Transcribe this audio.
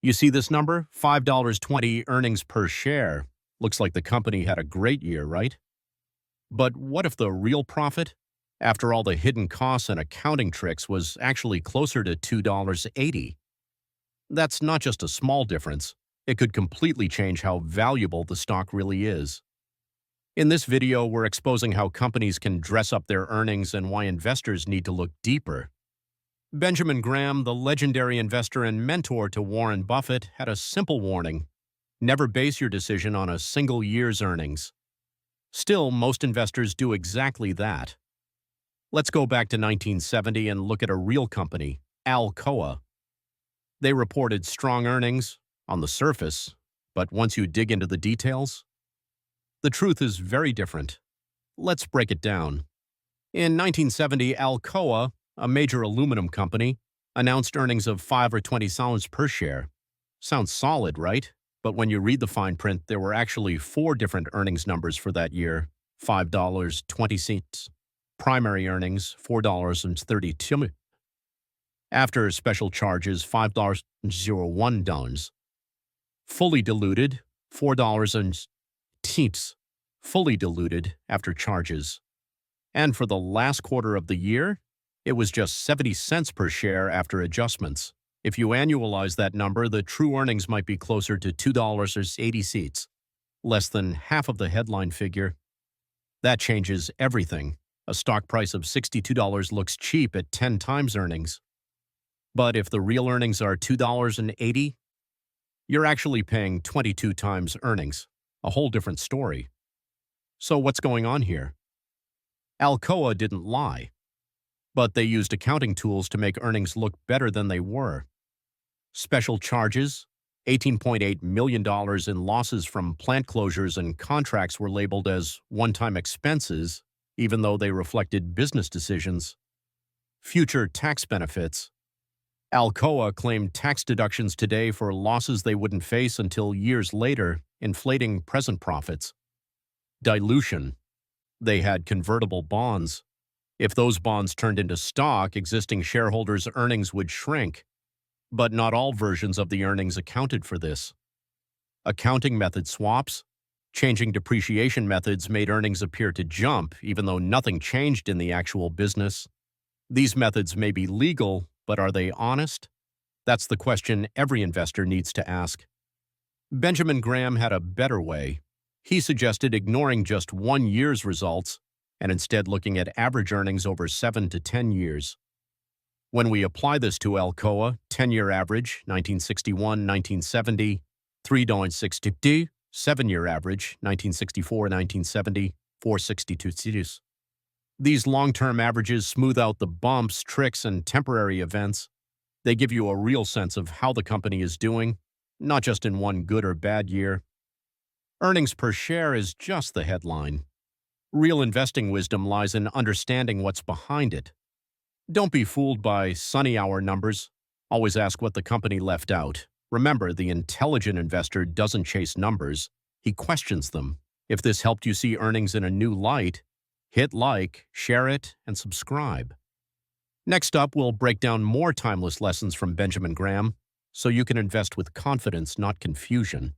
You see this number? $5.20 earnings per share. Looks like the company had a great year, right? But what if the real profit, after all the hidden costs and accounting tricks, was actually closer to $2.80? That's not just a small difference. It could completely change how valuable the stock really is. In this video, we're exposing how companies can dress up their earnings and why investors need to look deeper. Benjamin Graham, the legendary investor and mentor to Warren Buffett, had a simple warning: never base your decision on a single year's earnings. Still, most investors do exactly that. Let's go back to 1970 and look at a real company, ALCOA. They reported strong earnings on the surface, but once you dig into the details, the truth is very different. Let's break it down. In 1970, ALCOA, a major aluminum company, announced earnings of $5.20 per share. Sounds solid, right? But when you read the fine print, there were actually 4 different earnings numbers for that year: $5.20, primary earnings $4.32, after special charges $5.01, fully diluted $4.10, fully diluted after charges. And for the last quarter of the year, it was just 70 cents per share after adjustments. If you annualize that number, the true earnings might be closer to $2.80, less than half of the headline figure. That changes everything. A stock price of $62 looks cheap at 10 times earnings. But if the real earnings are $2.80, you're actually paying 22 times earnings. A whole different story. So what's going on here? ALCOA didn't lie, but they used accounting tools to make earnings look better than they were. Special charges, $18.8 million in losses from plant closures and contracts, were labeled as one-time expenses, even though they reflected business decisions. Future tax benefits. ALCOA claimed tax deductions today for losses they wouldn't face until years later, inflating present profits. Dilution. They had convertible bonds. If those bonds turned into stock, existing shareholders' earnings would shrink. But not all versions of the earnings accounted for this. Accounting method swaps. Changing depreciation methods made earnings appear to jump, even though nothing changed in the actual business. These methods may be legal, but are they honest? That's the question every investor needs to ask. Benjamin Graham had a better way. He suggested ignoring just 1 year's results and instead looking at average earnings over 7 to 10 years. When we apply this to ALCOA, 10-year average, 1961-1970, $3.60, 7-year average, 1964-1970, $4.62. These long-term averages smooth out the bumps, tricks, and temporary events. They give you a real sense of how the company is doing, not just in one good or bad year. Earnings per share is just the headline. Real investing wisdom lies in understanding what's behind it. Don't be fooled by sunny hour numbers. Always ask what the company left out. Remember, the intelligent investor doesn't chase numbers. He questions them. If this helped you see earnings in a new light, hit like, share it, and subscribe. Next up, we'll break down more timeless lessons from Benjamin Graham so you can invest with confidence, not confusion.